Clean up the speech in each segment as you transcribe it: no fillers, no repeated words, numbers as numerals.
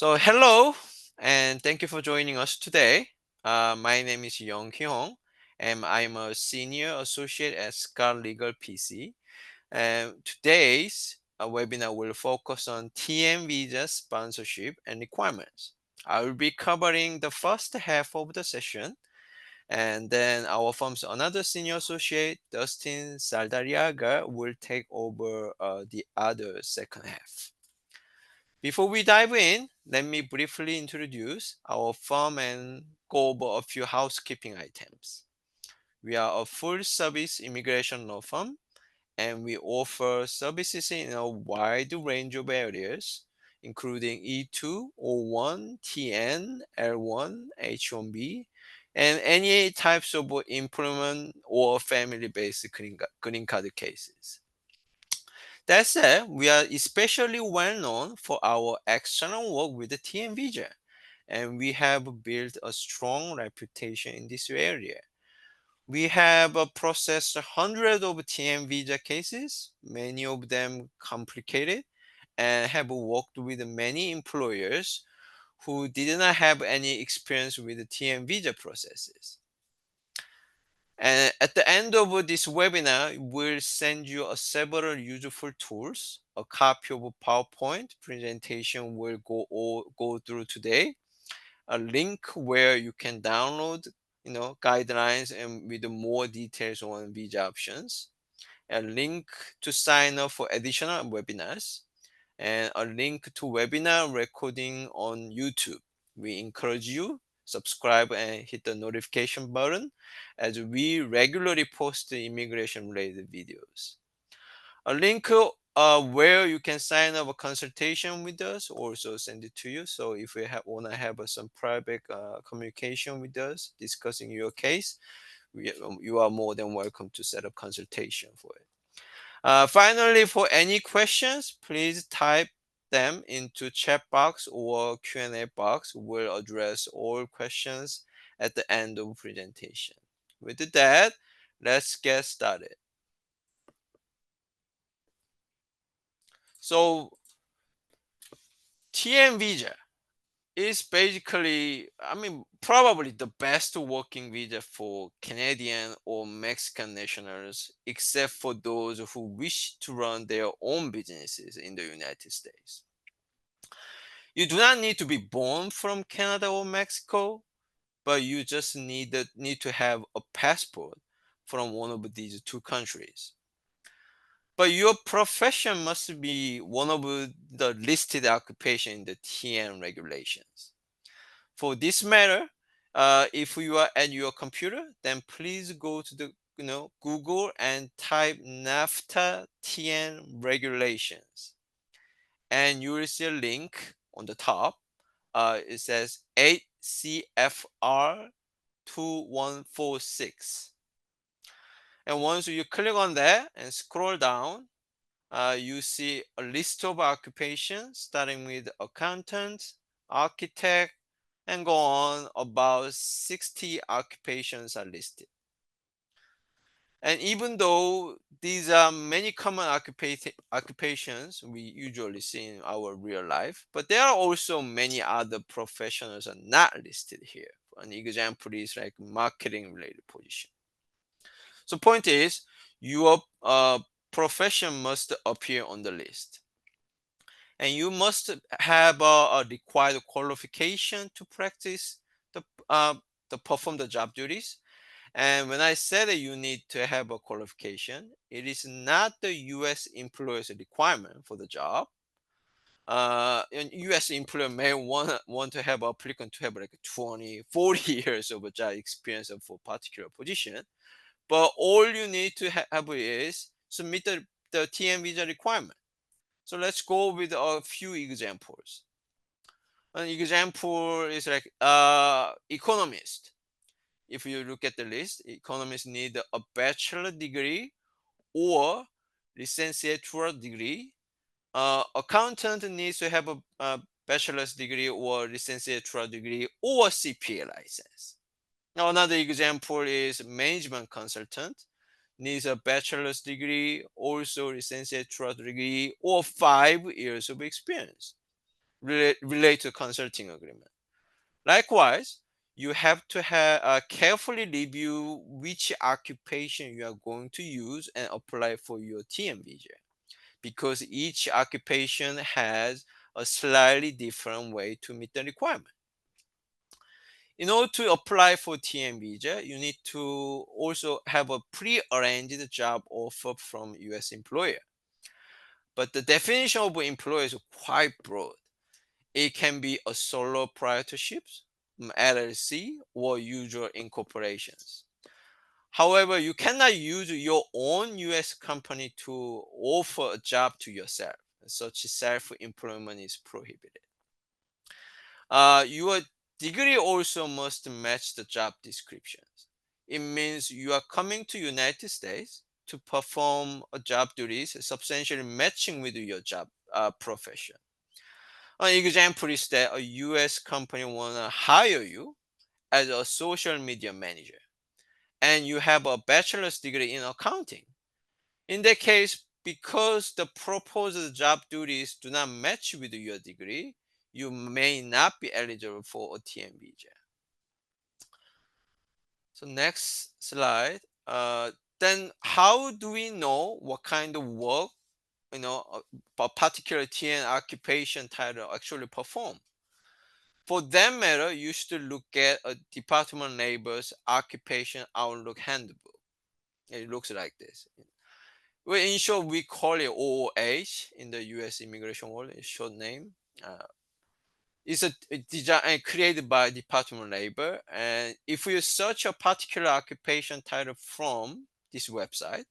So hello, and thank you for joining us today. My name is Yongki, and I'm a senior associate at Scar Legal PC. And today's webinar will focus on TM visa sponsorship and requirements. I will be covering the first half of the session, and then our firm's another senior associate, Dustin Saldarriaga, will take over the other second half. Before we dive in, let me briefly introduce our firm and go over a few housekeeping items. We are a full service immigration law firm and we offer services in a wide range of areas, including E2, O1, TN, L1, H1B, and any types of employment or family-based green card cases. That said, we are especially well known for our external work with the TM visa, and we have built a strong reputation in this area. We have processed hundreds of TM visa cases, many of them complicated, and have worked with many employers who did not have any experience with the TM visa processes. And at the end of this webinar, we'll send you several useful tools. A copy of a PowerPoint presentation we'll go through today. A link where you can download, guidelines and with more details on visa options. A link to sign up for additional webinars, and a link to webinar recording on YouTube. We encourage you subscribe and hit the notification button as we regularly post the immigration related videos. A link where you can sign up a consultation with us also send it to you. So if you want to have some private communication with us discussing your case, you are more than welcome to set up consultation for it. Finally, for any questions, please type them into chat box or Q&A box. We'll address all questions at the end of presentation. With that, let's get started. So TM visa is basically, probably the best working visa for Canadian or Mexican nationals, except for those who wish to run their own businesses in the United States. You do not need to be born from Canada or Mexico, but you just need to have a passport from one of these two countries. But your profession must be one of the listed occupation in the TN regulations. For this matter, if you are at your computer, then please go to the Google and type NAFTA TN regulations, and you will see a link on the top. It says 8 CFR 2146. And once you click on that and scroll down, you see a list of occupations starting with accountant, architect, and go on. About 60 occupations are listed. And even though these are many common occupations we usually see in our real life, but there are also many other professionals are not listed here. An example is like marketing related position. So point is, your profession must appear on the list. And you must have a required qualification to practice to perform the job duties. And when I say that you need to have a qualification, it is not the U.S. employer's requirement for the job. And U.S. employer may want to have applicant to have like 20, 40 years of a job experience for a particular position. But all you need to have is submit the TN visa requirement. So let's go with a few examples. An example is like economist. If you look at the list, economists need a bachelor degree or licenciatura degree. Accountant needs to have a bachelor's degree or licenciatura degree or CPA license. Now, another example is management consultant needs a bachelor's degree, also licenciatura degree, or 5 years of experience. relate to consulting agreement. Likewise, you have to carefully review which occupation you are going to use and apply for your TM visa, because each occupation has a slightly different way to meet the requirement. In order to apply for TM visa, you need to also have a pre-arranged job offer from US employer. But the definition of employer is quite broad. It can be a solo proprietorship, LLC, or usual incorporations. However, you cannot use your own US company to offer a job to yourself. Such self-employment is prohibited. Your degree also must match the job descriptions. It means you are coming to United States to perform a job duties substantially matching with your job profession. An example is that a US company wanna hire you as a social media manager and you have a bachelor's degree in accounting. In that case, because the proposed job duties do not match with your degree, you may not be eligible for a TN visa. So next slide. Then how do we know what kind of work, a particular TN occupation title actually perform? For that matter, you should look at a Department of Labor's Occupation Outlook Handbook. It looks like this. Well, in short, we call it OOH in the U.S. immigration world. It's short name. Uh, it's a design created by Department of Labor, and if you search a particular occupation title from this website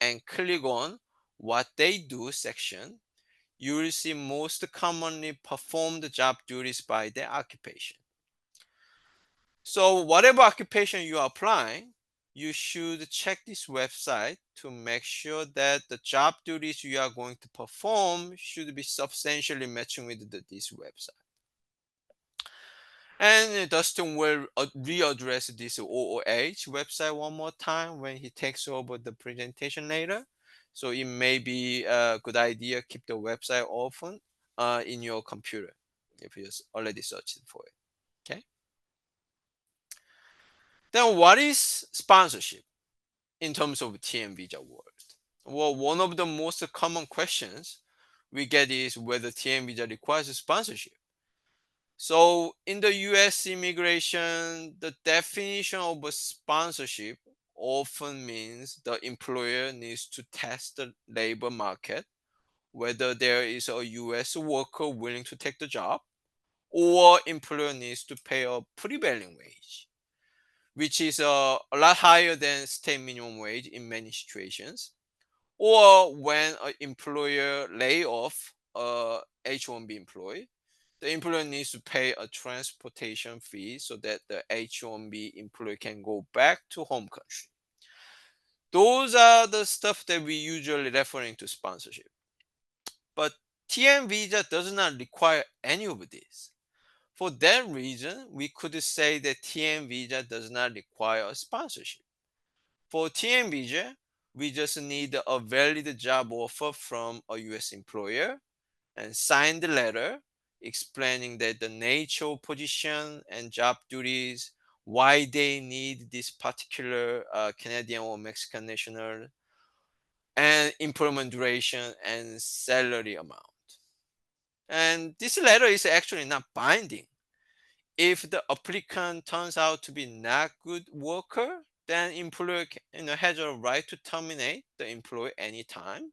and click on what they do section, you will see most commonly performed job duties by their occupation. So whatever occupation you are applying, you should check this website to make sure that the job duties you are going to perform should be substantially matching with this website. And Dustin will readdress this OOH website one more time when he takes over the presentation later. So it may be a good idea keep the website open in your computer if you already searched for it. Okay. Then what is sponsorship in terms of TM visa world? Well, one of the most common questions we get is whether TM visa requires sponsorship. So in the US immigration, the definition of a sponsorship often means the employer needs to test the labor market, whether there is a US worker willing to take the job, or employer needs to pay a prevailing wage, which is a lot higher than state minimum wage in many situations, or when an employer lay off a H-1B employee, the employer needs to pay a transportation fee so that the H-1B employee can go back to home country. Those are the stuff that we usually referring to sponsorship. But TN visa does not require any of this. For that reason, we could say that TN visa does not require a sponsorship. For TN visa, we just need a valid job offer from a US employer and sign the letter explaining that the nature of position and job duties, why they need this particular Canadian or Mexican national, and employment duration and salary amount. And this letter is actually not binding. If the applicant turns out to be not good worker, then employer has a right to terminate the employee anytime.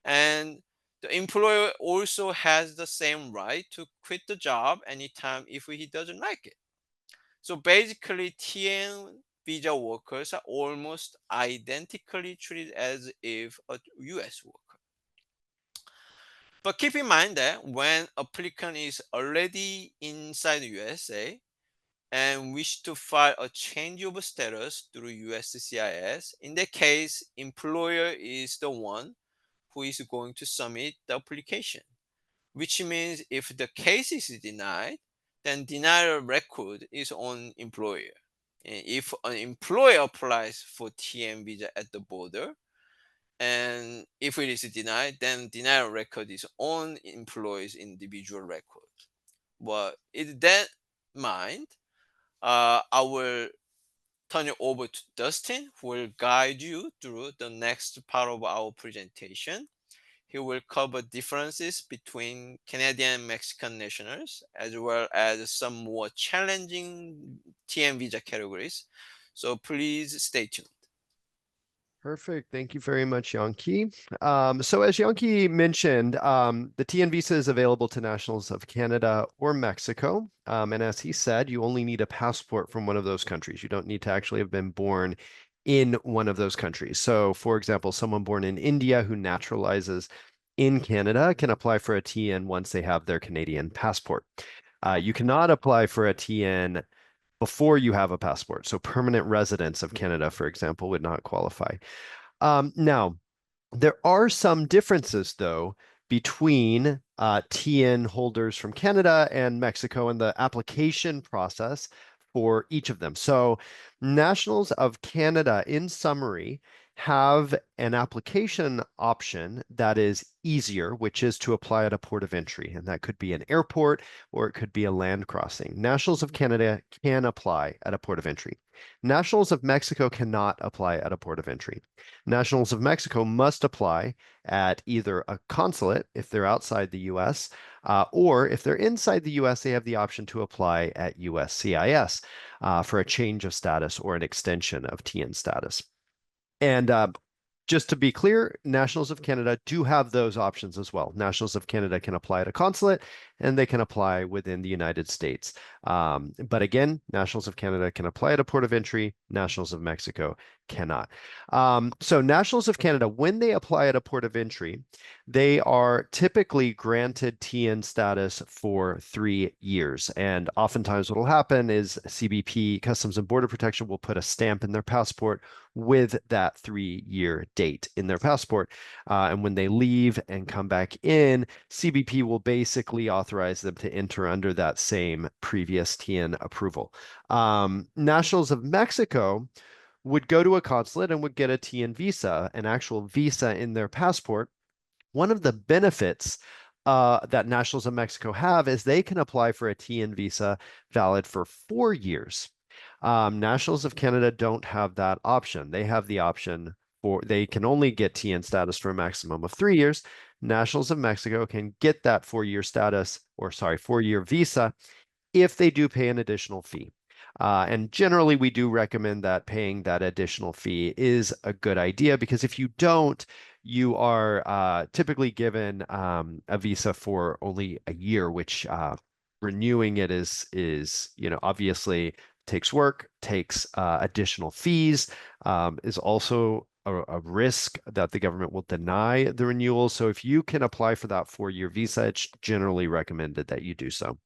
And the employer also has the same right to quit the job anytime if he doesn't like it. So basically, TN visa workers are almost identically treated as if a US worker. But keep in mind that when applicant is already inside the USA and wish to file a change of status through USCIS, in that case, employer is the one who is going to submit the application, which means if the case is denied, then denial record is on employer. And if an employer applies for TN visa at the border, And if it is denied, then denial record is on employee's individual record. But in that mind, I will turn it over to Dustin, who will guide you through the next part of our presentation. He will cover differences between Canadian and Mexican nationals, as well as some more challenging TN visa categories. So please stay tuned. Perfect. Thank you very much, Yongki. So as Yongki mentioned, the TN visa is available to nationals of Canada or Mexico. And as he said, you only need a passport from one of those countries. You don't need to actually have been born in one of those countries. So for example, someone born in India who naturalizes in Canada can apply for a TN once they have their Canadian passport. You cannot apply for a TN before you have a passport. So permanent residents of Canada, for example, would not qualify. Now, there are some differences, though, between TN holders from Canada and Mexico and the application process for each of them. So, nationals of Canada, in summary, have an application option that is easier, which is to apply at a port of entry. And that could be an airport or it could be a land crossing. Nationals of Canada can apply at a port of entry. Nationals of Mexico cannot apply at a port of entry. Nationals of Mexico must apply at either a consulate if they're outside the US, or if they're inside the US, they have the option to apply at USCIS for a change of status or an extension of TN status. And just to be clear, nationals of Canada do have those options as well. Nationals of Canada can apply at a consulate and they can apply within the United States. But again, nationals of Canada can apply at a port of entry, nationals of Mexico cannot. So nationals of Canada, when they apply at a port of entry, they are typically granted TN status for 3 years. And oftentimes what will happen is CBP, Customs and Border Protection, will put a stamp in their passport with that 3-year date in their passport. And when they leave and come back in, CBP will basically authorize them to enter under that same previous TN approval. Nationals of Mexico would go to a consulate and would get a TN visa, an actual visa in their passport. One of the benefits that nationals of Mexico have is they can apply for a TN visa valid for 4 years. Nationals of Canada don't have that option. They have the option for, they can only get TN status for a maximum of 3 years. Nationals of Mexico can get that 4-year status, or sorry, 4-year visa if they do pay an additional fee. And generally, we do recommend that paying that additional fee is a good idea because if you don't, you are typically given a visa for only a year, which renewing it is obviously takes work, takes additional fees, is also a risk that the government will deny the renewal. So if you can apply for that 4-year visa, it's generally recommended that you do so.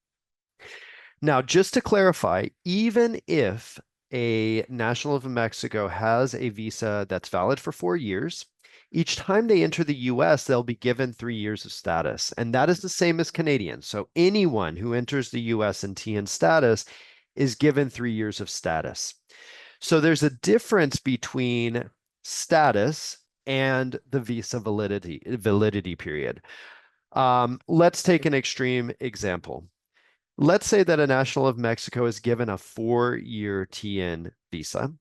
Now, just to clarify, even if a national of Mexico has a visa that's valid for 4 years, each time they enter the US, they'll be given 3 years of status. And that is the same as Canadians. So anyone who enters the US in TN status is given 3 years of status. So there's a difference between status and the visa validity period. Let's take an extreme example. Let's say that a national of Mexico is given a 4-year TN visa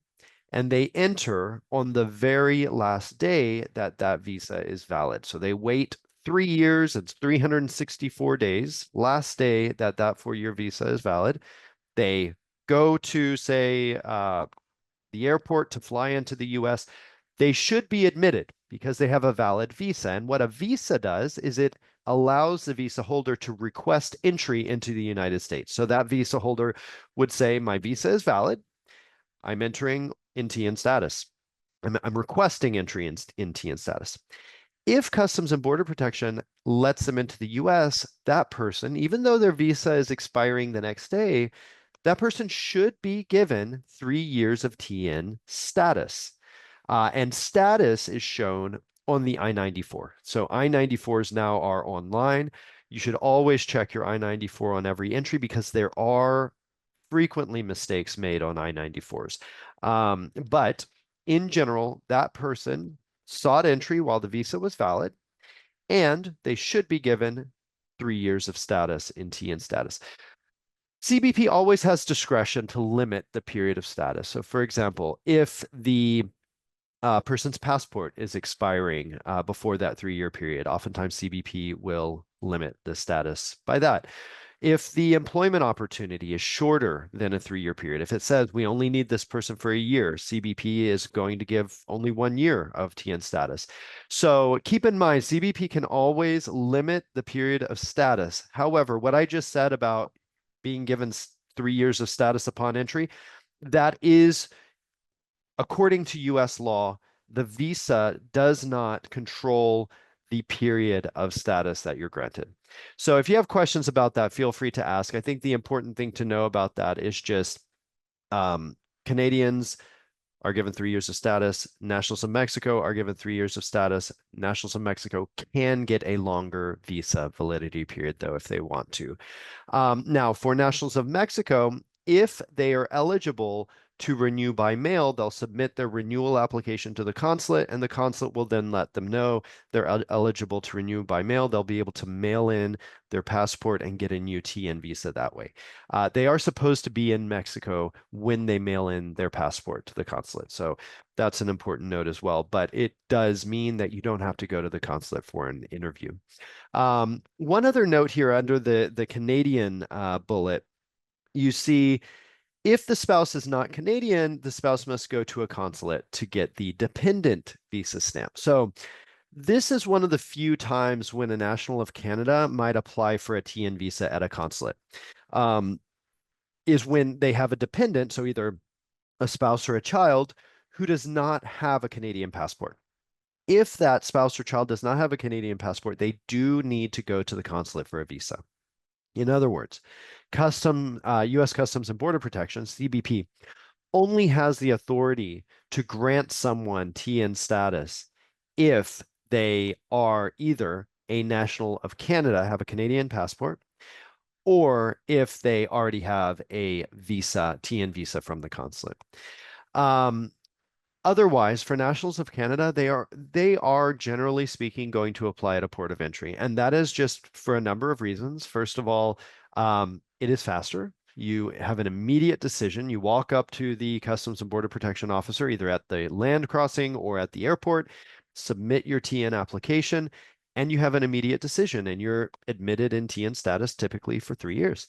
and they enter on the very last day that that visa is valid. So they wait 3 years, it's 364 days, last day that that 4-year visa is valid. They go to, say, the airport to fly into the US. They should be admitted because they have a valid visa. And what a visa does is it allows the visa holder to request entry into the United States. So that visa holder would say, my visa is valid. I'm entering in TN status. I'm requesting entry in TN status. If Customs and Border Protection lets them into the US, that person, even though their visa is expiring the next day, that person should be given 3 years of TN status. And status is shown on the I-94. So I-94s now are online. You should always check your I-94 on every entry because there are frequently mistakes made on I-94s. But in general, that person sought entry while the visa was valid, and they should be given 3 years of status in TN status. CBP always has discretion to limit the period of status. So, for example, if the person's passport is expiring before that 3 year period, oftentimes CBP will limit the status by that. If the employment opportunity is shorter than a 3 year period, if it says we only need this person for a year, CBP is going to give only 1 year of TN status. So keep in mind, CBP can always limit the period of status. However, what I just said about being given 3 years of status upon entry, that is, according to US law, the visa does not control the period of status that you're granted. So if you have questions about that, feel free to ask. I think the important thing to know about that is just Canadians are given 3 years of status. Nationals of Mexico are given 3 years of status. Nationals of Mexico can get a longer visa validity period, though, if they want to. Now, for nationals of Mexico, if they are eligible to renew by mail, they'll submit their renewal application to the consulate, and the consulate will then let them know they're eligible to renew by mail. They'll be able to mail in their passport and get a new TN visa that way. They are supposed to be in Mexico when they mail in their passport to the consulate. So that's an important note as well. But it does mean that you don't have to go to the consulate for an interview. One other note here under the Canadian bullet, you see if the spouse is not Canadian, the spouse must go to a consulate to get the dependent visa stamp. So this is one of the few times when a national of Canada might apply for a TN visa at a consulate, is when they have a dependent, so either a spouse or a child, who does not have a Canadian passport. If that spouse or child does not have a Canadian passport, they do need to go to the consulate for a visa. In other words, U.S. Customs and Border Protection, CBP, only has the authority to grant someone TN status if they are either a national of Canada, have a Canadian passport, or if they already have a visa, TN visa from the consulate. Um, Otherwise, for nationals of Canada, they are generally speaking going to apply at a port of entry, and that is just for a number of reasons. First of all, it is faster. You have an immediate decision. You walk up to the Customs and Border Protection officer, either at the land crossing or at the airport, submit your TN application, and you have an immediate decision, and you're admitted in TN status typically for 3 years.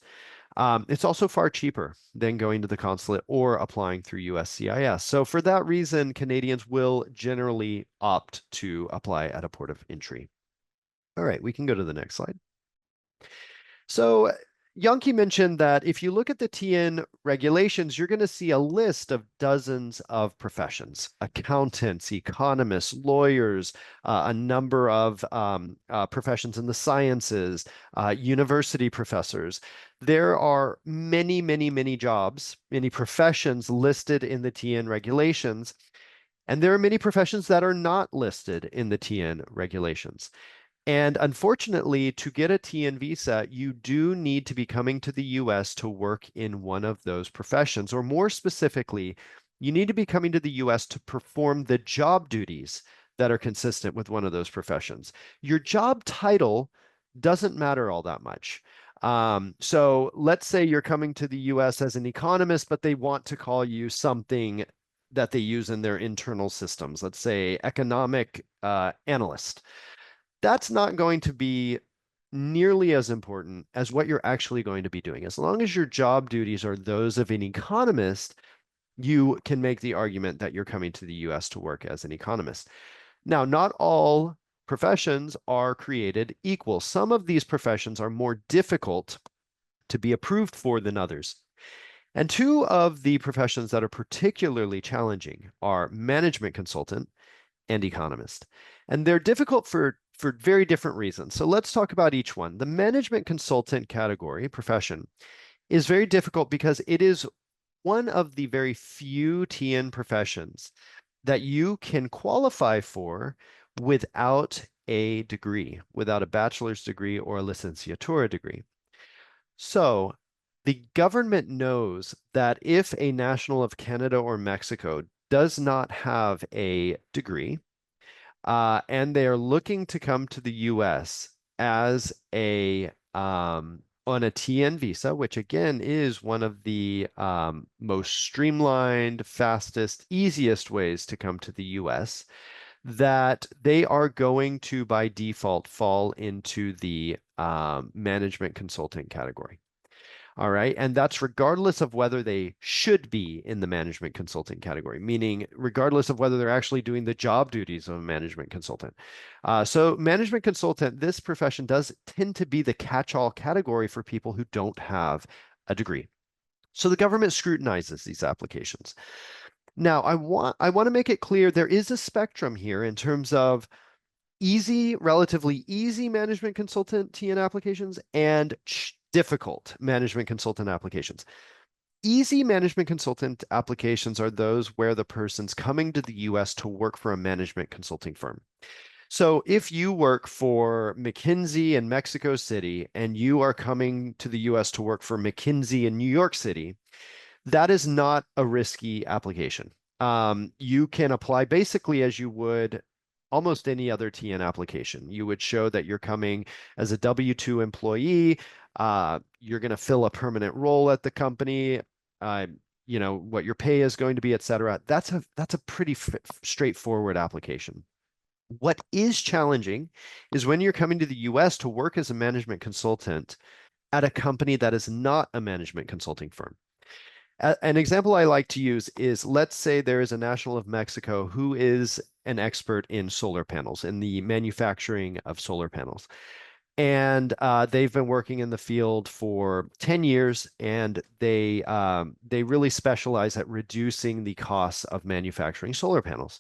It's also far cheaper than going to the consulate or applying through USCIS. So for that reason, Canadians will generally opt to apply at a port of entry. All right, we can go to the next slide. So Yongki mentioned that if you look at the TN regulations, you're going to see a list of dozens of professions: accountants, economists, lawyers, a number of professions in the sciences, university professors. There are many, many, many jobs, many professions listed in the TN regulations, and there are many professions that are not listed in the TN regulations. And unfortunately, to get a TN visa, you do need to be coming to the US to work in one of those professions, or more specifically, you need to be coming to the US to perform the job duties that are consistent with one of those professions. Your job title doesn't matter all that much. So let's say you're coming to the US as an economist, but they want to call you something that they use in their internal systems. Let's say economic analyst. That's not going to be nearly as important as what you're actually going to be doing. As long as your job duties are those of an economist, you can make the argument that you're coming to the US to work as an economist. Now, not all professions are created equal. Some of these professions are more difficult to be approved for than others. And two of the professions that are particularly challenging are management consultant and economist. And they're difficult for very different reasons. So let's talk about each one. The management consultant category, profession, is very difficult because it is one of the very few TN professions that you can qualify for without a degree, without a bachelor's degree or a licenciatura degree. So the government knows that if a national of Canada or Mexico does not have a degree, and they are looking to come to the US as a on a TN visa, which again is one of the most streamlined, fastest, easiest ways to come to the US, that they are going to by default fall into the management consulting category. All right. And that's regardless of whether they should be in the management consulting category, meaning regardless of whether they're actually doing the job duties of a management consultant. So, management consultant, this profession does tend to be the catch-all category for people who don't have a degree. So, the government scrutinizes these applications. Now, I want to make it clear there is a spectrum here in terms of easy, relatively easy management consultant TN applications and difficult management consultant applications. Easy management consultant applications are those where the person's coming to the US to work for a management consulting firm. So if you work for McKinsey in Mexico City and you are coming to the US to work for McKinsey in New York City, that is not a risky application. You can apply basically as you would almost any other TN application. You would show that you're coming as a W-2 employee. You're going to fill a permanent role at the company. Uh, what your pay is going to be, et cetera. That's a pretty straightforward application. What is challenging is when you're coming to the US to work as a management consultant at a company that is not a management consulting firm. An example I like to use is, let's say there is a national of Mexico who is an expert in solar panels, in the manufacturing of solar panels. And they've been working in the field for 10 years, and they really specialize at reducing the costs of manufacturing solar panels.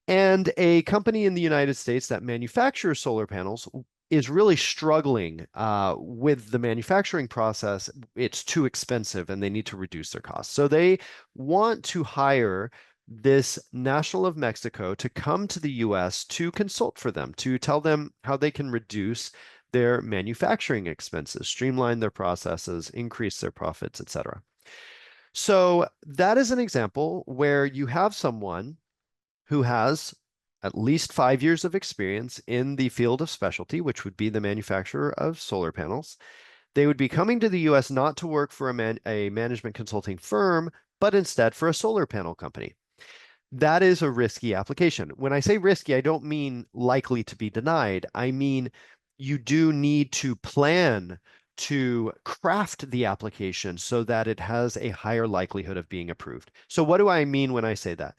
And a company in the United States that manufactures solar panels is really struggling with the manufacturing process. It's too expensive and they need to reduce their costs. So they want to hire this national of Mexico to come to the US to consult for them, to tell them how they can reduce their manufacturing expenses, streamline their processes, increase their profits, etc. So that is an example where you have someone who has at least 5 years of experience in the field of specialty, which would be the manufacturer of solar panels. They would be coming to the US not to work for a management consulting firm, but instead for a solar panel company. That is a risky application. When I say risky, I don't mean likely to be denied. I mean, you do need to plan to craft the application so that it has a higher likelihood of being approved. So what do I mean when I say that?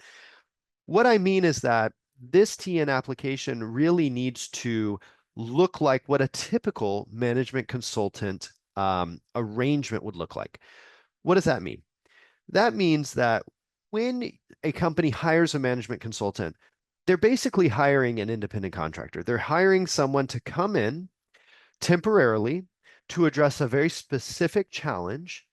What I mean is that this TN application really needs to look like what a typical management consultant arrangement would look like. What does that mean? That means that when a company hires a management consultant, they're basically hiring an independent contractor. They're hiring someone to come in temporarily to address a very specific challenge.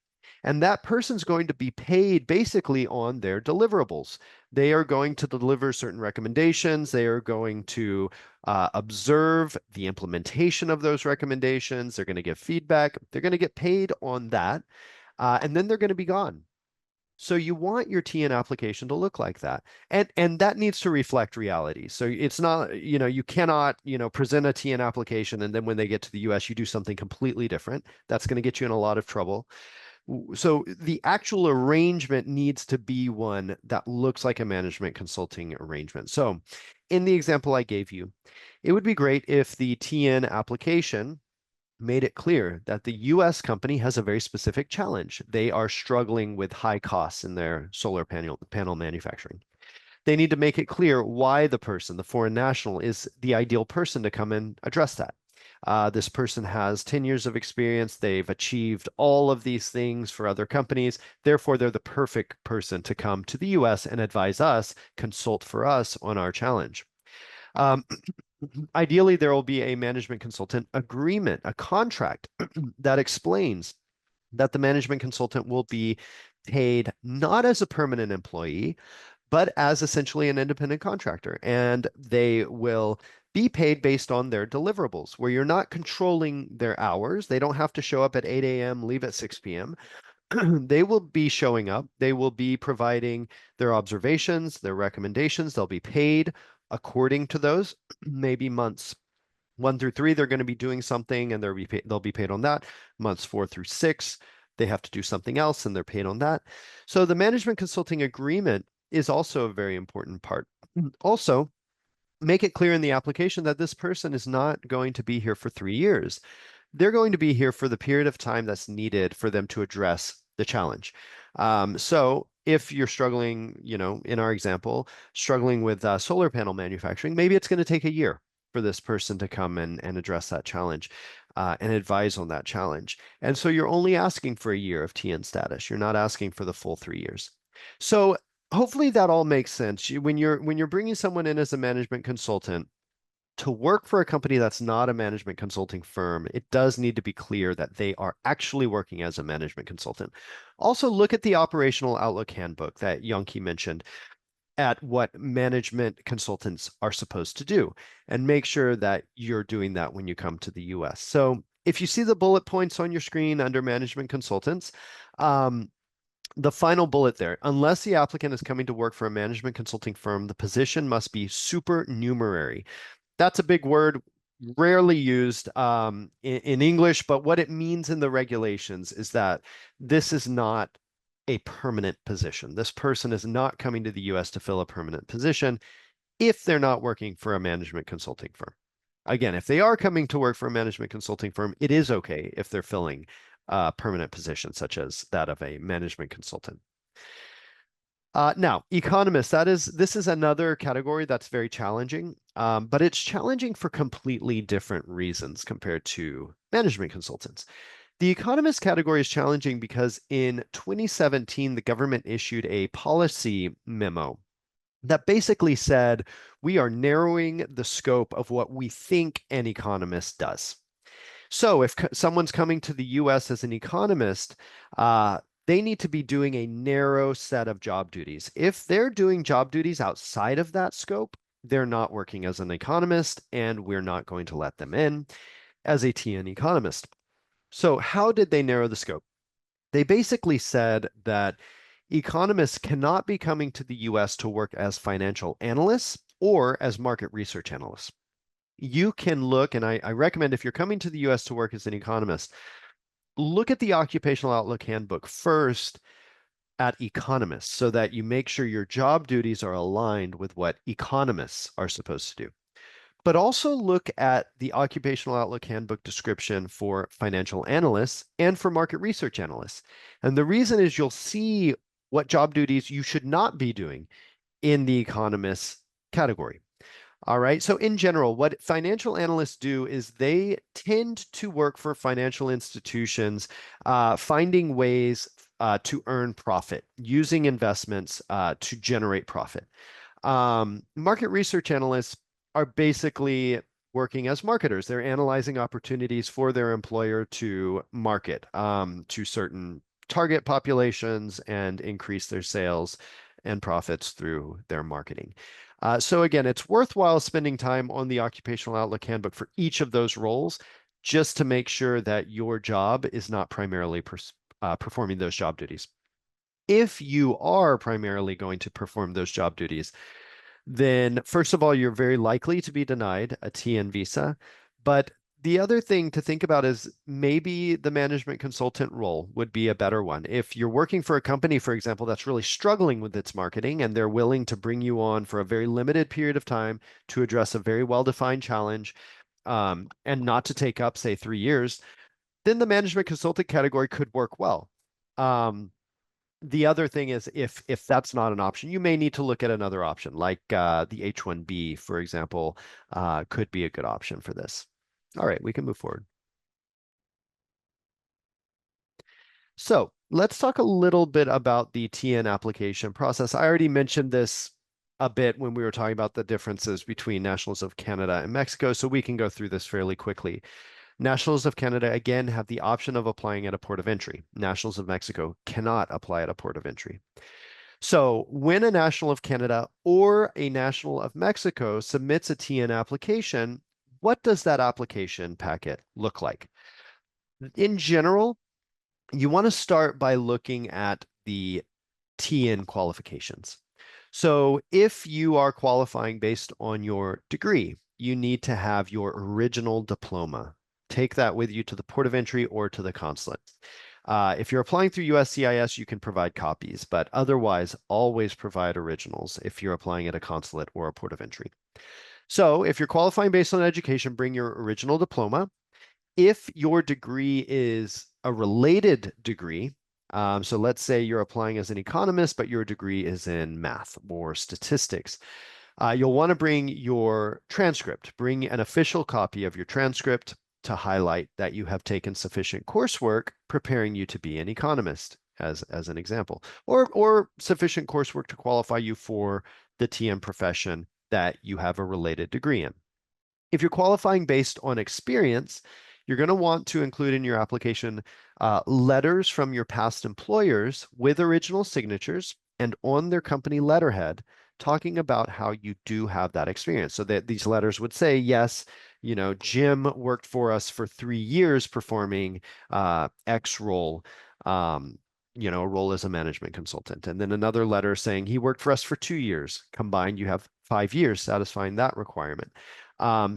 And that person's going to be paid basically on their deliverables. They are going to deliver certain recommendations. They are going to observe the implementation of those recommendations. They're going to give feedback. They're going to get paid on that. And then they're going to be gone. So you want your TN application to look like that. And that needs to reflect reality. So it's not, you cannot, present a TN application and then when they get to the US, you do something completely different. That's going to get you in a lot of trouble. So the actual arrangement needs to be one that looks like a management consulting arrangement. So in the example I gave you, it would be great if the TN application made it clear that the US company has a very specific challenge. They are struggling with high costs in their solar panel manufacturing. They need to make it clear why the person, the foreign national, is the ideal person to come and address that. This person has 10 years of experience. They've achieved all of these things for other companies. Therefore, they're the perfect person to come to the US and advise us, consult for us on our challenge. Um, Ideally, there will be a management consultant agreement, a contract that explains that the management consultant will be paid not as a permanent employee, but as essentially an independent contractor. And they will be paid based on their deliverables, where you're not controlling their hours. They don't have to show up at 8 a.m., leave at 6 p.m. They will be showing up. They will be providing their observations, their recommendations. They'll be paid according to those, maybe months 1 through 3, they're going to be doing something and they'll be paid on that. Months 4 through 6, they have to do something else and they're paid on that. So the management consulting agreement is also a very important part. Also, make it clear in the application that this person is not going to be here for 3 years. They're going to be here for the period of time that's needed for them to address the challenge. So if you're struggling, in our example, struggling with solar panel manufacturing, maybe it's going to take a year for this person to come and address that challenge and advise on that challenge. And so you're only asking for a year of TN status. You're not asking for the full 3 years. So hopefully that all makes sense. When you're bringing someone in as a management consultant, to work for a company that's not a management consulting firm, it does need to be clear that they are actually working as a management consultant. Also, look at the operational outlook handbook that Yongki mentioned at what management consultants are supposed to do and make sure that you're doing that when you come to the US. So if you see the bullet points on your screen under management consultants, the final bullet there, unless the applicant is coming to work for a management consulting firm, the position must be supernumerary. That's a big word, rarely used in English, but what it means in the regulations is that this is not a permanent position. This person is not coming to the US to fill a permanent position if they're not working for a management consulting firm. Again, if they are coming to work for a management consulting firm, it is okay if they're filling a permanent position, such as that of a management consultant. Now, economists, this is another category that's very challenging, but it's challenging for completely different reasons compared to management consultants. The economist category is challenging because in 2017, the government issued a policy memo that basically said, we are narrowing the scope of what we think an economist does. So if someone's coming to the US as an economist, they need to be doing a narrow set of job duties. If they're doing job duties outside of that scope, they're not working as an economist, and we're not going to let them in as a TN economist. So how did they narrow the scope? They basically said that economists cannot be coming to the US to work as financial analysts or as market research analysts. You can look, and I recommend if you're coming to the US to work as an economist, look at the Occupational Outlook Handbook first at economists so that you make sure your job duties are aligned with what economists are supposed to do. But also look at the Occupational Outlook Handbook description for financial analysts and for market research analysts. And the reason is you'll see what job duties you should not be doing in the economists category. All right. So in general, what financial analysts do is they tend to work for financial institutions, finding ways to earn profit, using investments to generate profit. Market research analysts are basically working as marketers. They're analyzing opportunities for their employer to market to certain target populations and increase their sales and profits through their marketing. So again, it's worthwhile spending time on the Occupational Outlook Handbook for each of those roles, just to make sure that your job is not primarily performing those job duties. If you are primarily going to perform those job duties, then first of all, you're very likely to be denied a TN visa. But the other thing to think about is maybe the management consultant role would be a better one. If you're working for a company, for example, that's really struggling with its marketing and they're willing to bring you on for a very limited period of time to address a very well-defined challenge and not to take up, say, 3 years, then the management consultant category could work well. The other thing is if that's not an option, you may need to look at another option, like the H-1B, for example, could be a good option for this. All right, we can move forward. So let's talk a little bit about the TN application process. I already mentioned this a bit when we were talking about the differences between nationals of Canada and Mexico, so we can go through this fairly quickly. Nationals of Canada, again, have the option of applying at a port of entry. Nationals of Mexico cannot apply at a port of entry. So when a national of Canada or a national of Mexico submits a TN application, what does that application packet look like? In general, you want to start by looking at the TN qualifications. So if you are qualifying based on your degree, you need to have your original diploma. Take that with you to the port of entry or to the consulate. If you're applying through USCIS, you can provide copies, but otherwise, always provide originals if you're applying at a consulate or a port of entry. So if you're qualifying based on education, bring your original diploma. If your degree is a related degree, so let's say you're applying as an economist, but your degree is in math or statistics, you'll want to bring your transcript, bring an official copy of your transcript to highlight that you have taken sufficient coursework preparing you to be an economist, as an example, or sufficient coursework to qualify you for the TM profession that you have a related degree in. If you're qualifying based on experience, you're going to want to include in your application letters from your past employers with original signatures and on their company letterhead talking about how you do have that experience. So that these letters would say, yes, Jim worked for us for 3 years performing X role. A role as a management consultant. And then another letter saying he worked for us for 2 years. Combined, you have 5 years satisfying that requirement.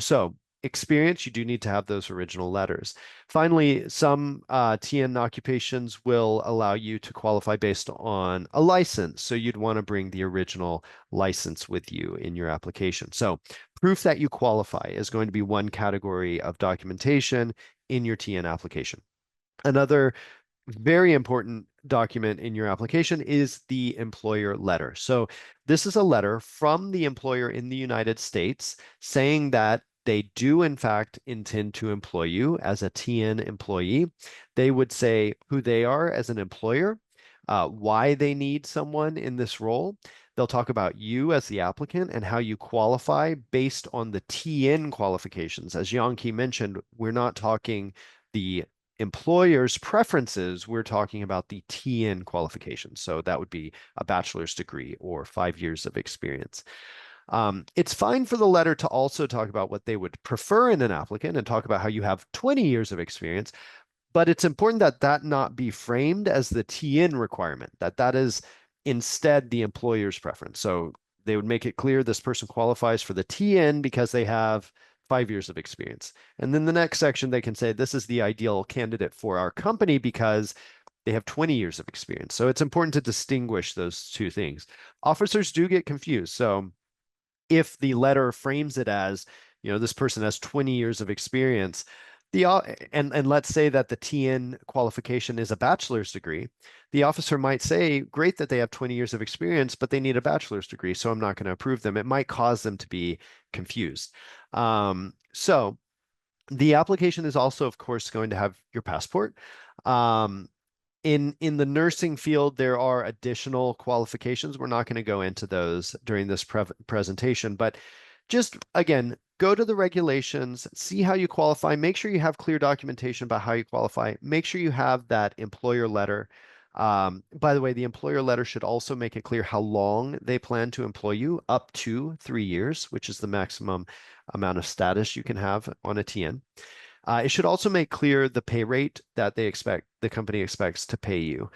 So experience, you do need to have those original letters. Finally, some TN occupations will allow you to qualify based on a license. So you'd want to bring the original license with you in your application. So proof that you qualify is going to be one category of documentation in your TN application. Another very important document in your application is the employer letter. So this is a letter from the employer in the United States saying that they do in fact intend to employ you as a TN employee. They would say who they are as an employer, why they need someone in this role. They'll talk about you as the applicant and how you qualify based on the TN qualifications. As Yongki mentioned, we're not talking the employer's preferences, we're talking about the TN qualifications. So that would be a bachelor's degree or 5 years of experience. It's fine for the letter to also talk about what they would prefer in an applicant and talk about how you have 20 years of experience, but it's important that that not be framed as the TN requirement, that that is instead the employer's preference. So they would make it clear this person qualifies for the TN because they have 5 years of experience. And then the next section, they can say, this is the ideal candidate for our company because they have 20 years of experience. So it's important to distinguish those two things. Officers do get confused. So if the letter frames it as, this person has 20 years of experience, and let's say that the TN qualification is a bachelor's degree, the officer might say, great that they have 20 years of experience, but they need a bachelor's degree, so I'm not going to approve them. It might cause them to be confused. So the application is also, of course, going to have your passport. In the nursing field, there are additional qualifications. We're not going to go into those during this presentation, but just again, go to the regulations, see how you qualify, make sure you have clear documentation about how you qualify, make sure you have that employer letter. By the way, the employer letter should also make it clear how long they plan to employ you, up to 3 years, which is the maximum amount of status you can have on a TN. It should also make clear the pay rate that the company expects to pay you.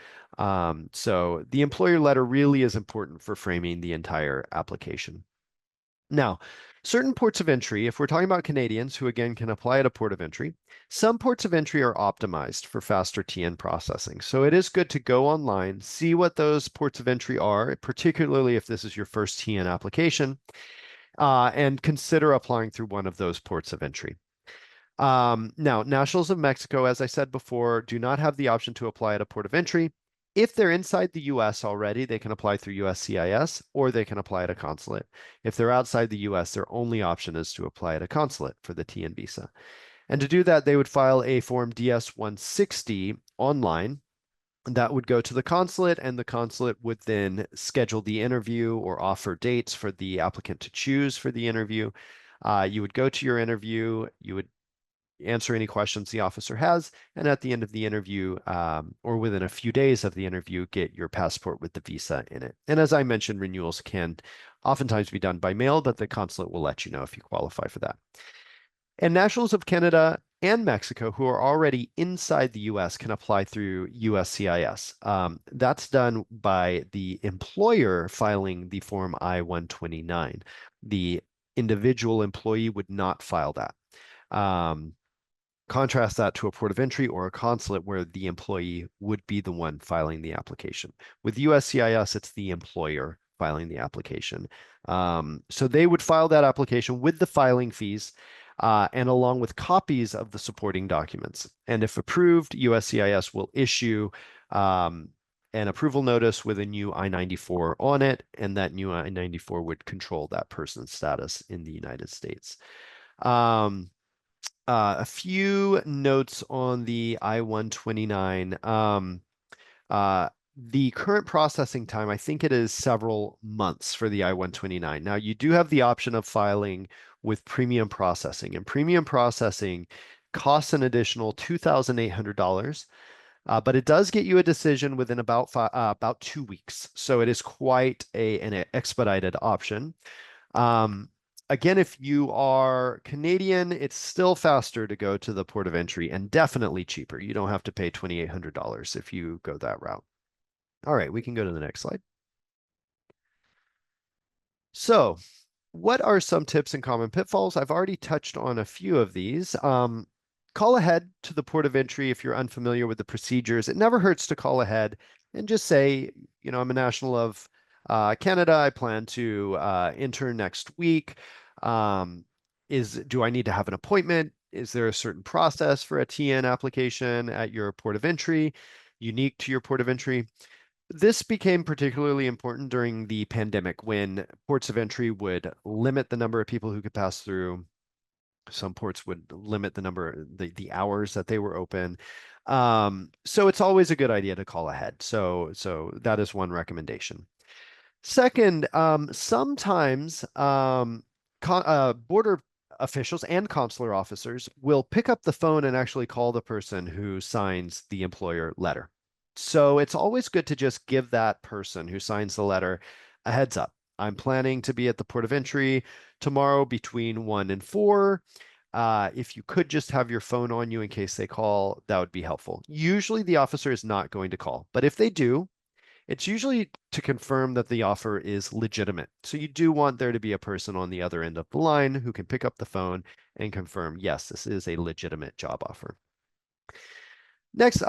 So the employer letter really is important for framing the entire application. Now, certain ports of entry, if we're talking about Canadians who again can apply at a port of entry, some ports of entry are optimized for faster TN processing. So it is good to go online, see what those ports of entry are, particularly if this is your first TN application, and consider applying through one of those ports of entry. Now, nationals of Mexico, as I said before, do not have the option to apply at a port of entry. If they're inside the US already, they can apply through USCIS or they can apply at a consulate. If they're outside the US, their only option is to apply at a consulate for the TN visa. And to do that, they would file a form DS-160 online. That would go to the consulate, and the consulate would then schedule the interview or offer dates for the applicant to choose for the interview. You would go to your interview, you would answer any questions the officer has, and at the end of the interview, or within a few days of the interview, get your passport with the visa in it. And as I mentioned, renewals can oftentimes be done by mail, but the consulate will let you know if you qualify for that. And nationals of Canada and Mexico who are already inside the US can apply through USCIS. That's done by the employer filing the Form I-129. The individual employee would not file that. Um, Contrast that to a port of entry or a consulate where the employee would be the one filing the application. With USCIS, it's the employer filing the application. So they would file that application with the filing fees and along with copies of the supporting documents. And if approved, USCIS will issue an approval notice with a new I-94 on it, and that new I-94 would control that person's status in the United States. A few notes on the I-129. The current processing time, I think it is several months for the I-129. Now, you do have the option of filing with premium processing, and premium processing costs an additional $2,800, but it does get you a decision within about 2 weeks. So it is quite an expedited option. Um, Again, if you are Canadian, it's still faster to go to the port of entry and definitely cheaper. You don't have to pay $2,800 if you go that route. All right, we can go to the next slide. So, what are some tips and common pitfalls? I've already touched on a few of these. Call ahead to the port of entry if you're unfamiliar with the procedures. It never hurts to call ahead and just say, I'm a national of Canada. I plan to enter next week. Do I need to have an appointment? Is there a certain process for a TN application at your port of entry, unique to your port of entry? This became particularly important during the pandemic when ports of entry would limit the number of people who could pass through. Some ports would limit the hours that they were open. So it's always a good idea to call ahead. So that is one recommendation. Second, sometimes border officials and consular officers will pick up the phone and actually call the person who signs the employer letter. So it's always good to just give that person who signs the letter a heads up. I'm planning to be at the port of entry tomorrow between 1 and 4. If you could just have your phone on you in case they call, that would be helpful. Usually the officer is not going to call, but if they do, it's usually to confirm that the offer is legitimate. So you do want there to be a person on the other end of the line who can pick up the phone and confirm, yes, this is a legitimate job offer. Next,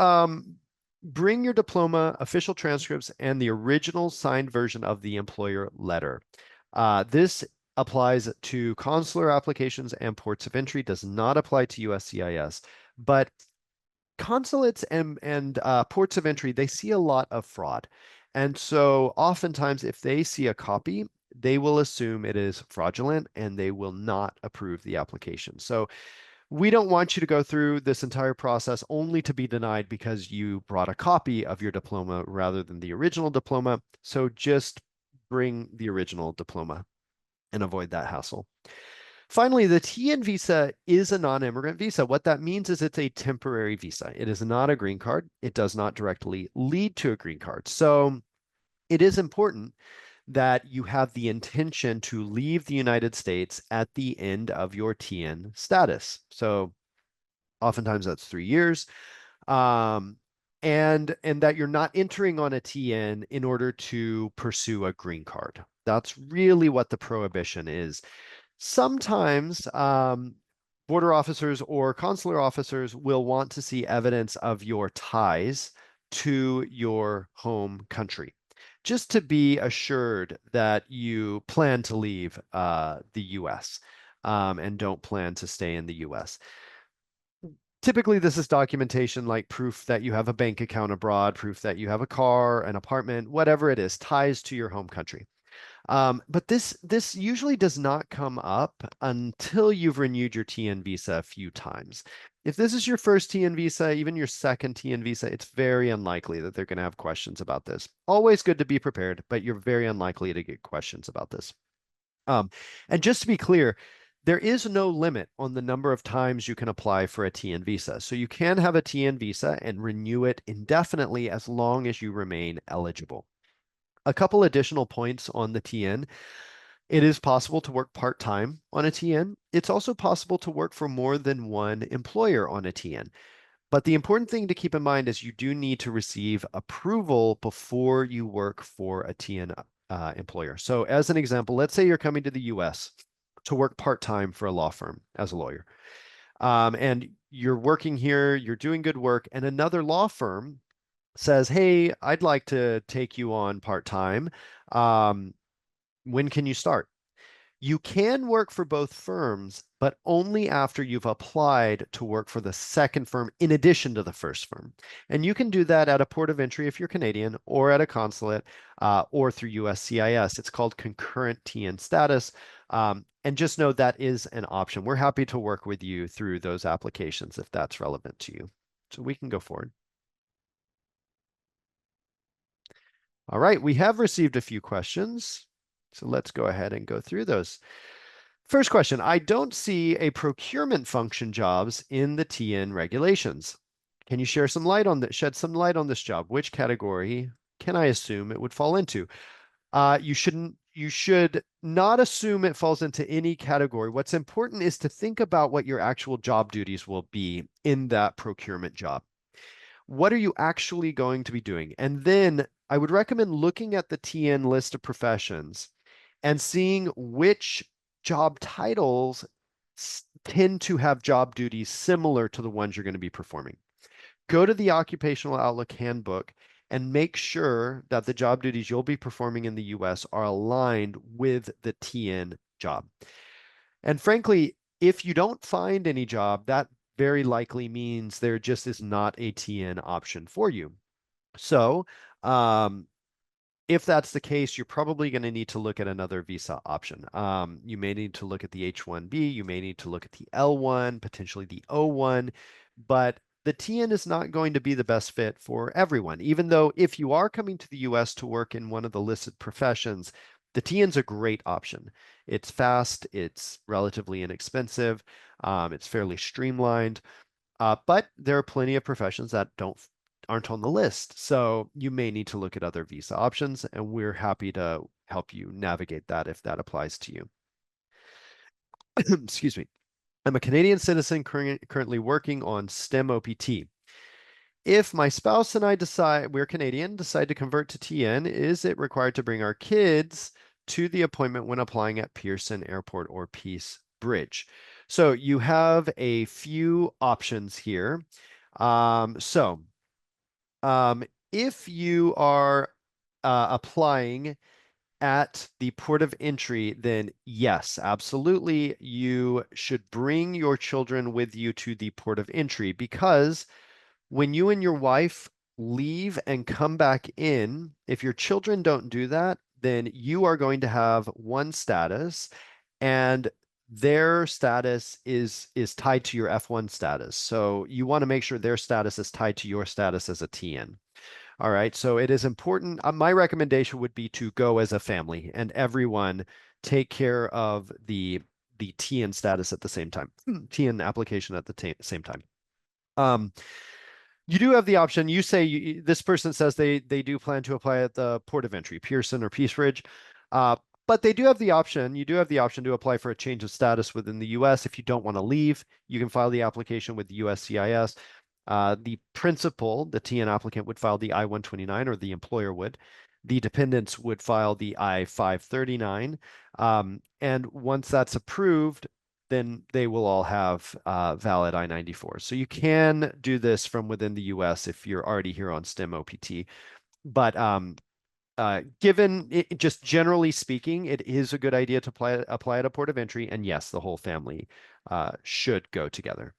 bring your diploma, official transcripts, and the original signed version of the employer letter. This applies to consular applications and ports of entry, does not apply to USCIS, but consulates and ports of entry, they see a lot of fraud. And so oftentimes if they see a copy, they will assume it is fraudulent and they will not approve the application. So we don't want you to go through this entire process only to be denied because you brought a copy of your diploma rather than the original diploma. So just bring the original diploma and avoid that hassle. Finally, the TN visa is a non-immigrant visa. What that means is it's a temporary visa. It is not a green card. It does not directly lead to a green card. So it is important that you have the intention to leave the United States at the end of your TN status. So oftentimes that's 3 years. Um, and that you're not entering on a TN in order to pursue a green card. That's really what the prohibition is. Sometimes border officers or consular officers will want to see evidence of your ties to your home country, just to be assured that you plan to leave the US and don't plan to stay in the US. Typically, this is documentation like proof that you have a bank account abroad, proof that you have a car, an apartment, whatever it is, ties to your home country. But this usually does not come up until you've renewed your TN visa a few times. If this is your first TN visa, even your second TN visa, it's very unlikely that they're going to have questions about this. Always good to be prepared, but you're very unlikely to get questions about this. And just to be clear, there is no limit on the number of times you can apply for a TN visa. So you can have a TN visa and renew it indefinitely as long as you remain eligible. A couple additional points on the TN. It is possible to work part-time on a TN. It's also possible to work for more than one employer on a TN. But the important thing to keep in mind is you do need to receive approval before you work for a TN employer. So, as an example, let's say you're coming to the US to work part-time for a law firm as a lawyer. And you're working here, you're doing good work, and another law firm says, "Hey, I'd like to take you on part-time. Um, when can you start?" You can work for both firms, but only after you've applied to work for the second firm in addition to the first firm. And you can do that at a port of entry if you're Canadian, or at a consulate, or through USCIS. It's called concurrent TN status. And just know that is an option. We're happy to work with you through those applications if that's relevant to you. So we can go forward. All right, we have received a few questions. So let's go ahead and go through those. First question, I don't see a procurement function jobs in the TN regulations. Can you share some light on that, shed some light on this job? Which category can I assume it would fall into? You should not assume it falls into any category. What's important is to think about what your actual job duties will be in that procurement job. What are you actually going to be doing? And then I would recommend looking at the TN list of professions and seeing which job titles tend to have job duties similar to the ones you're going to be performing. Go to the Occupational Outlook Handbook and make sure that the job duties you'll be performing in the US are aligned with the TN job. And frankly, if you don't find any job, that very likely means there just is not a TN option for you. So, if that's the case, you're probably going to need to look at another visa option. You may need to look at the H-1B, you may need to look at the L-1, potentially the O-1, but the TN is not going to be the best fit for everyone. Even though if you are coming to the US to work in one of the listed professions, the TN's a great option. It's fast, it's relatively inexpensive, it's fairly streamlined, but there are plenty of professions that aren't on the list. So you may need to look at other visa options, and we're happy to help you navigate that if that applies to you. Excuse me. I'm a Canadian citizen currently working on STEM OPT. If my spouse and I decide we're Canadian, decide to convert to TN, is it required to bring our kids to the appointment when applying at Pearson Airport or Peace Bridge? So you have a few options here. So if you are applying at the port of entry, then yes, absolutely, you should bring your children with you to the port of entry, because when you and your wife leave and come back in, if your children don't do that, then you are going to have one status, and their status is tied to your F1 status. So you want to make sure their status is tied to your status as a TN. All right, so it is important. My recommendation would be to go as a family and everyone take care of the TN status at the same time, TN application at the same time. Um, you do have the option. You say this person says they do plan to apply at the port of entry, Pearson or Peace Ridge. But they do have the option. You do have the option to apply for a change of status within the US. If you don't want to leave, you can file the application with the USCIS. The principal, the TN applicant, would file the I-129, or the employer would. The dependents would file the I-539. And once that's approved, then they will all have valid I-94. So you can do this from within the US if you're already here on STEM OPT. But given it, just generally speaking, it is a good idea to apply at a port of entry. And yes, the whole family should go together.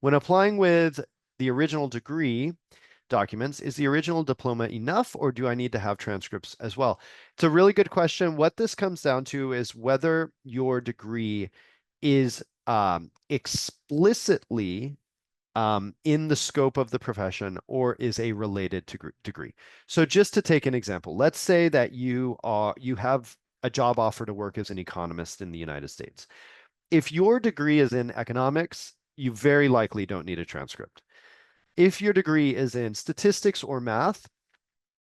When applying with the original degree documents, is the original diploma enough, or do I need to have transcripts as well? It's a really good question. What this comes down to is whether your degree is explicitly in the scope of the profession or is a related degree. So just to take an example, let's say that you have a job offer to work as an economist in the United States. If your degree is in economics, you very likely don't need a transcript. If your degree is in statistics or math,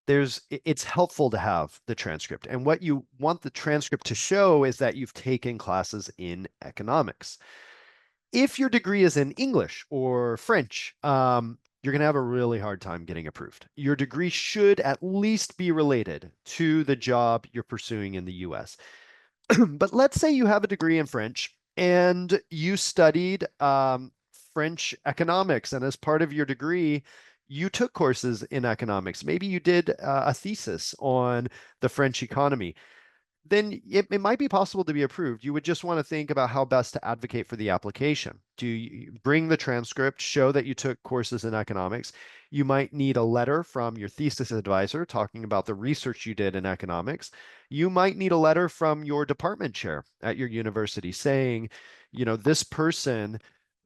it's helpful to have the transcript. And what you want the transcript to show is that you've taken classes in economics. If your degree is in English or French, you're going to have a really hard time getting approved. Your degree should at least be related to the job you're pursuing in the US. But let's say you have a degree in French and you studied French economics, and as part of your degree, you took courses in economics. Maybe you did a thesis on the French economy, then it might be possible to be approved. You would just want to think about how best to advocate for the application. Do you bring the transcript, show that you took courses in economics? You might need a letter from your thesis advisor talking about the research you did in economics. You might need a letter from your department chair at your university saying, this person,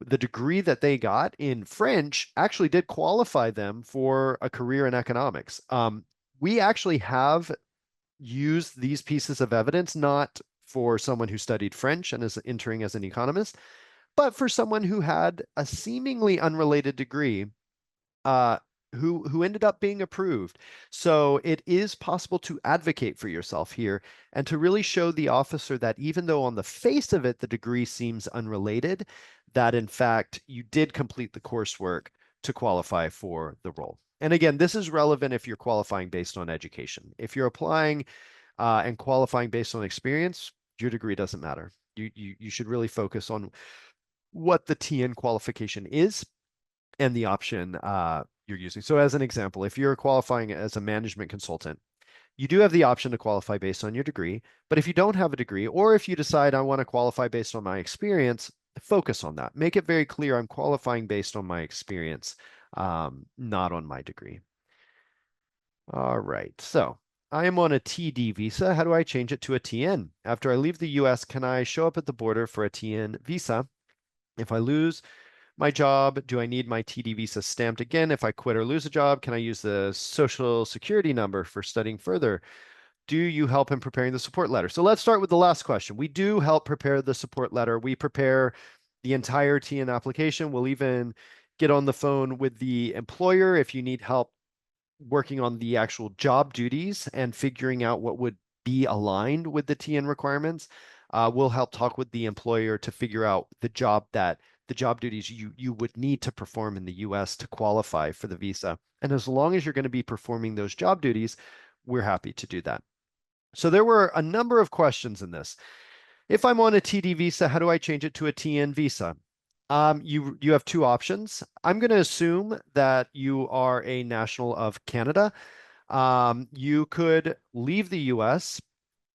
the degree that they got in French actually did qualify them for a career in economics. We actually have use these pieces of evidence not for someone who studied French and is entering as an economist, but for someone who had a seemingly unrelated degree, uh, who ended up being approved. So it is possible to advocate for yourself here and to really show the officer that even though on the face of it the degree seems unrelated, that in fact you did complete the coursework to qualify for the role. And again, this is relevant if you're qualifying based on education. If you're applying and qualifying based on experience, your degree doesn't matter. You should really focus on what the TN qualification is and the option you're using. So as an example, if you're qualifying as a management consultant, you do have the option to qualify based on your degree. But if you don't have a degree, or if you decide I want to qualify based on my experience, focus on that. Make it very clear I'm qualifying based on my experience, not on my degree. All right, so I am on a TD visa. How do I change it to a TN? After I leave the US, can I show up at the border for a TN visa? If I lose my job, do I need my TD visa stamped again? If I quit or lose a job, can I use the social security number for studying further? Do you help in preparing the support letter? So let's start with the last question. We do help prepare the support letter. We prepare the entire TN application. We'll even get on the phone with the employer if you need help working on the actual job duties and figuring out what would be aligned with the TN requirements. We'll help talk with the employer to figure out the job duties you would need to perform in the US to qualify for the visa. And as long as you're going to be performing those job duties, we're happy to do that. So there were a number of questions in this. If I'm on a TD visa, how do I change it to a TN visa? You have two options. I'm going to assume that you are a national of Canada. You could leave the US,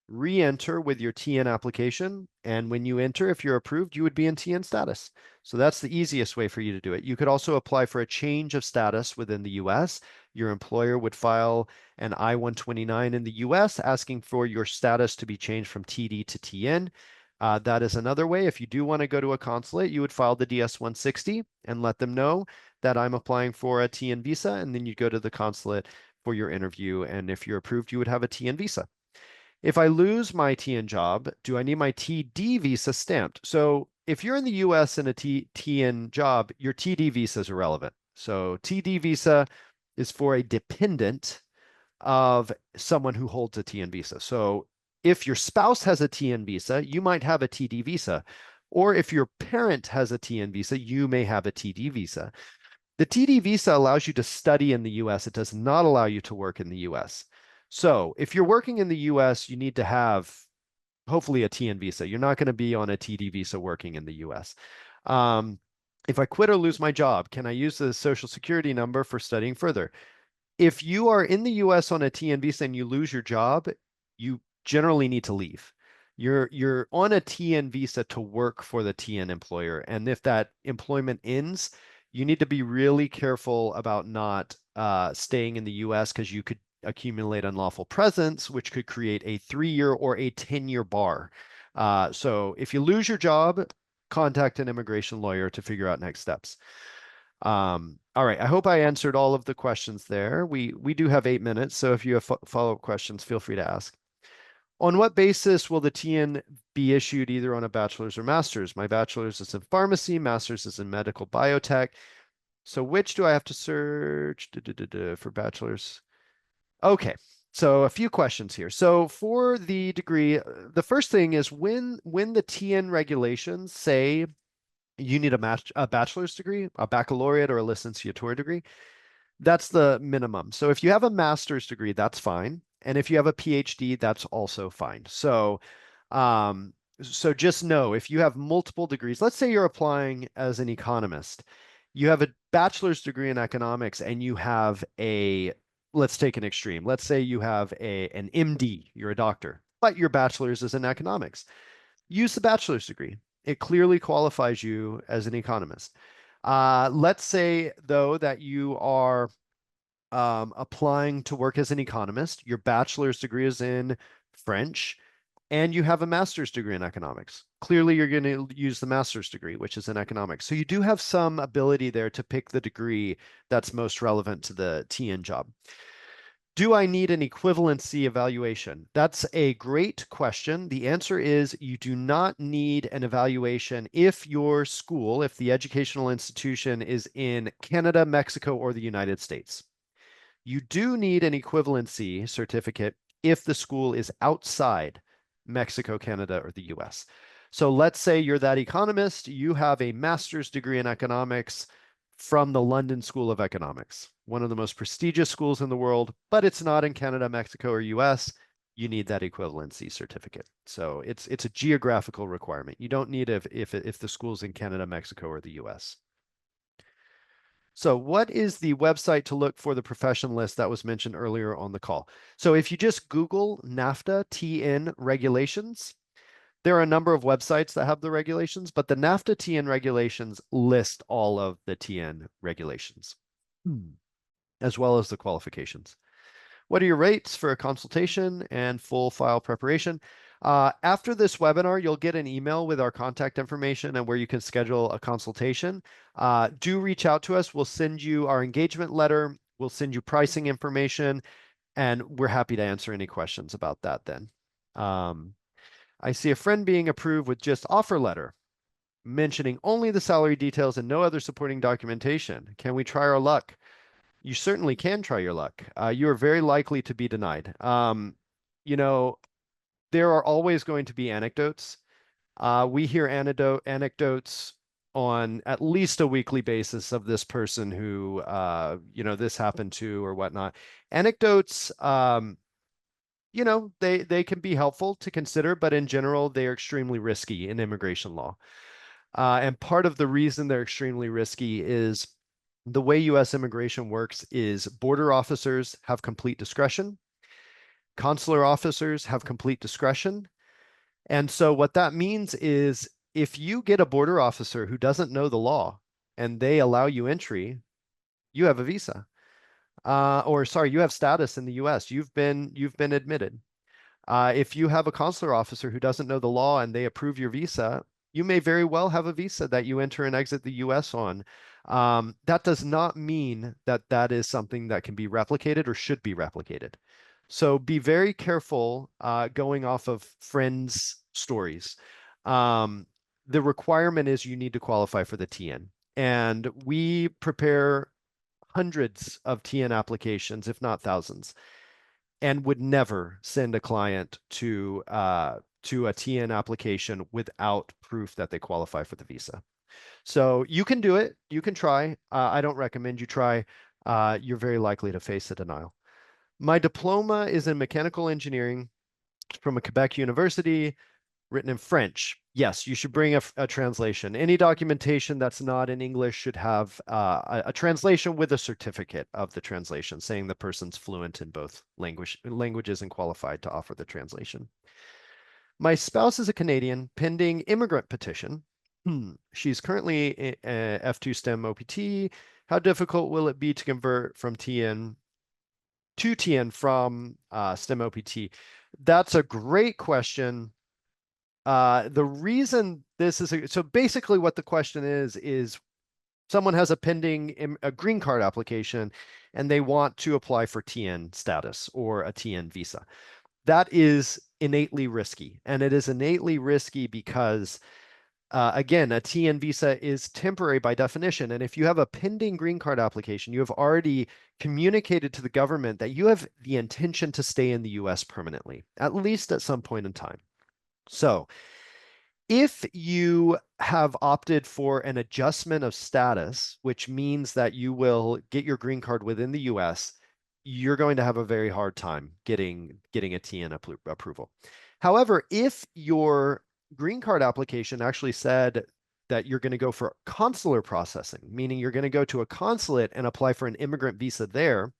re-enter with your TN application, and when you enter, if you're approved, you would be in TN status. So that's the easiest way for you to do it. You could also apply for a change of status within the US. Your employer would file an I-129 in the US asking for your status to be changed from TD to TN. That is another way. If you do want to go to a consulate, you would file the DS-160 and let them know that I'm applying for a TN visa, and then you'd go to the consulate for your interview. And if you're approved, you would have a TN visa. If I lose my TN job, do I need my TD visa stamped? So if you're in the US in a TN job, your TD visa is irrelevant. So TD visa is for a dependent of someone who holds a TN visa. So if your spouse has a TN visa, you might have a TD visa. Or if your parent has a TN visa, you may have a TD visa. The TD visa allows you to study in the US. It does not allow you to work in the US. So if you're working in the US, you need to have hopefully a TN visa. You're not going to be on a TD visa working in the US. Um, if I quit or lose my job, can I use the social security number for studying further? If you are in the US on a TN visa and you lose your job, you generally need to leave. You're on a TN visa to work for the TN employer. And if that employment ends, you need to be really careful about not staying in the US because you could accumulate unlawful presence, which could create a 3-year or a 10-year bar. So if you lose your job, contact an immigration lawyer to figure out next steps. All right, I hope I answered all of the questions there. We do have 8 minutes, so if you have follow-up questions, feel free to ask. On what basis will the TN be issued either on a bachelor's or master's? My bachelor's is in pharmacy, master's is in medical biotech. So which do I have to search for bachelor's? Okay. So a few questions here. So for the degree, the first thing is when the TN regulations say you need a bachelor's degree, a baccalaureate, or a licenciatura degree, that's the minimum. So if you have a master's degree, that's fine. And if you have a PhD, that's also fine. Um, so just know if you have multiple degrees, let's say you're applying as an economist, you have a bachelor's degree in economics and you have let's take an extreme. Let's say you have an MD, you're a doctor, but your bachelor's is in economics. Use the bachelor's degree. It clearly qualifies you as an economist. Let's say, though, that you are applying to work as an economist. Your bachelor's degree is in French, and you have a master's degree in economics. Clearly, you're going to use the master's degree, which is in economics. So you do have some ability there to pick the degree that's most relevant to the TN job. Do I need an equivalency evaluation? That's a great question. The answer is you do not need an evaluation if your school, if the educational institution is in Canada, Mexico, or the United States. You do need an equivalency certificate if the school is outside Mexico, Canada, or the US. So let's say you're that economist, you have a master's degree in economics from the London School of Economics, one of the most prestigious schools in the world, but it's not in Canada, Mexico, or US. You need that equivalency certificate. So it's a geographical requirement. You don't need it if the school's in Canada, Mexico, or the US. So what is the website to look for the profession list that was mentioned earlier on the call? So if you just Google NAFTA TN regulations, there are a number of websites that have the regulations, but the NAFTA TN regulations list all of the TN regulations, as well as the qualifications. What are your rates for a consultation and full file preparation? After this webinar, you'll get an email with our contact information and where you can schedule a consultation. Do reach out to us. We'll send you our engagement letter. We'll send you pricing information, and we're happy to answer any questions about that then. Um, I see a friend being approved with just offer letter, mentioning only the salary details and no other supporting documentation. Can we try our luck? You certainly can try your luck. You are very likely to be denied. You know, there are always going to be anecdotes. We hear anecdotes on at least a weekly basis of this person who, this happened to or whatnot. Anecdotes, they can be helpful to consider, but in general, they are extremely risky in immigration law. And part of the reason they're extremely risky is the way US immigration works is border officers have complete discretion, consular officers have complete discretion. And so what that means is if you get a border officer who doesn't know the law and they allow you entry, you have a visa. Or sorry, you have status in the US. You've been admitted. If you have a consular officer who doesn't know the law and they approve your visa, you may very well have a visa that you enter and exit the US on. That does not mean that that is something that can be replicated or should be replicated. So be very careful going off of friends' stories. Um, the requirement is you need to qualify for the TN. And we prepare hundreds of TN applications, if not thousands, and would never send a client to a TN application without proof that they qualify for the visa. So you can do it. You can try. I don't recommend you try. You're very likely to face a denial. My diploma is in mechanical engineering from a Quebec university, written in French. Yes, you should bring a translation. Any documentation that's not in English should have a translation with a certificate of the translation, saying the person's fluent in both languages and qualified to offer the translation. My spouse is a Canadian pending immigrant petition. She's currently F2 STEM OPT. How difficult will it be to convert from TN to TN from STEM OPT? That's a great question. The reason this is so basically what the question is someone has a pending a green card application and they want to apply for TN status or a TN visa. That is innately risky. And it is innately risky because Again, a TN visa is temporary by definition. And if you have a pending green card application, you have already communicated to the government that you have the intention to stay in the US permanently, at least at some point in time. So if you have opted for an adjustment of status, which means that you will get your green card within the US, you're going to have a very hard time getting a TN approval. However, if your green card application actually said that you're going to go for consular processing, meaning you're going to go to a consulate and apply for an immigrant visa there,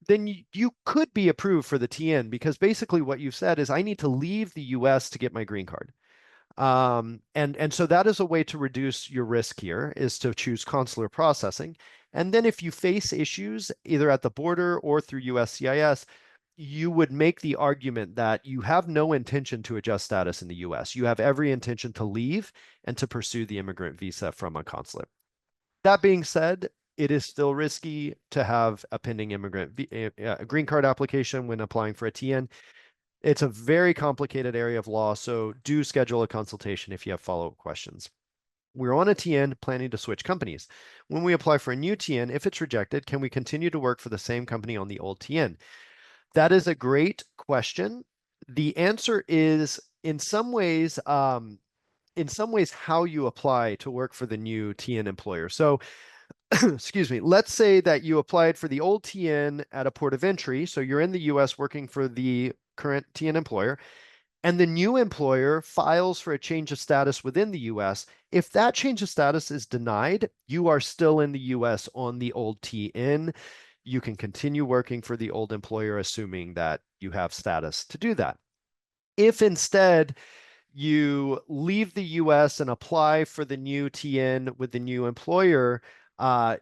then you could be approved for the TN because basically what you've said is I need to leave the US to get my green card. And so that is a way to reduce your risk here is to choose consular processing. And then if you face issues either at the border or through USCIS, you would make the argument that you have no intention to adjust status in the US. You have every intention to leave and to pursue the immigrant visa from a consulate. That being said, it is still risky to have a pending immigrant green card application when applying for a TN. It's a very complicated area of law, so do schedule a consultation if you have follow-up questions. We're on a TN planning to switch companies. When we apply for a new TN, if it's rejected, can we continue to work for the same company on the old TN? That is a great question. The answer is in some ways, how you apply to work for the new TN employer. So, excuse me, let's say that you applied for the old TN at a port of entry. So you're in the US working for the current TN employer, and the new employer files for a change of status within the US. If that change of status is denied, you are still in the US on the old TN. You can continue working for the old employer, assuming that you have status to do that. If instead you leave the US and apply for the new TN with the new employer,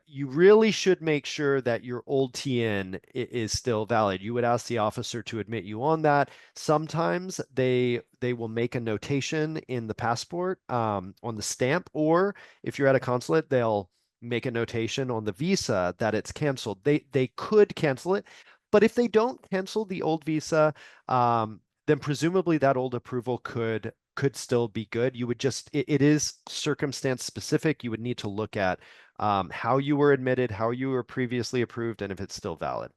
you really should make sure that your old TN is still valid. You would ask the officer to admit you on that. Sometimes they will make a notation in the passport on the stamp, or if you're at a consulate, they'll make a notation on the visa that it's canceled. They could cancel it, but if they don't cancel the old visa, then presumably that old approval could still be good. You would just it is circumstance specific. You would need to look at how you were admitted, how you were previously approved, and if it's still valid.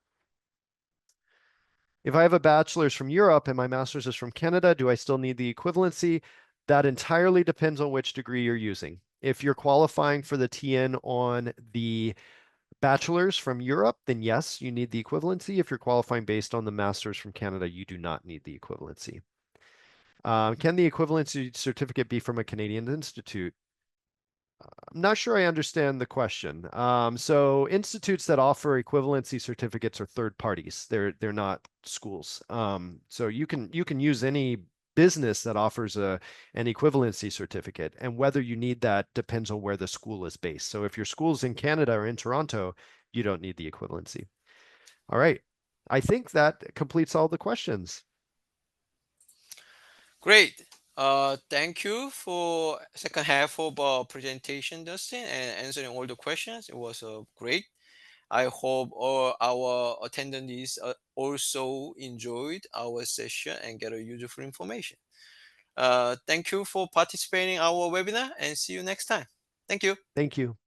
If I have a bachelor's from Europe and my master's is from Canada, do I still need the equivalency? That entirely depends on which degree you're using. If you're qualifying for the TN on the bachelor's from Europe, then yes, you need the equivalency. If you're qualifying based on the master's from Canada, you do not need the equivalency. Can the equivalency certificate be from a Canadian institute? I'm not sure I understand the question. So institutes that offer equivalency certificates are third parties. They're not schools. So you can use any business that offers an equivalency certificate, and whether you need that depends on where the school is based. So if your school's in Canada or in Toronto, you don't need the equivalency. All right. I think that completes all the questions. Great. Thank you for second half of our presentation, Dustin, and answering all the questions. It was great. I hope all our attendees also enjoyed our session and get a useful information. Thank you for participating in our webinar and see you next time. Thank you. Thank you.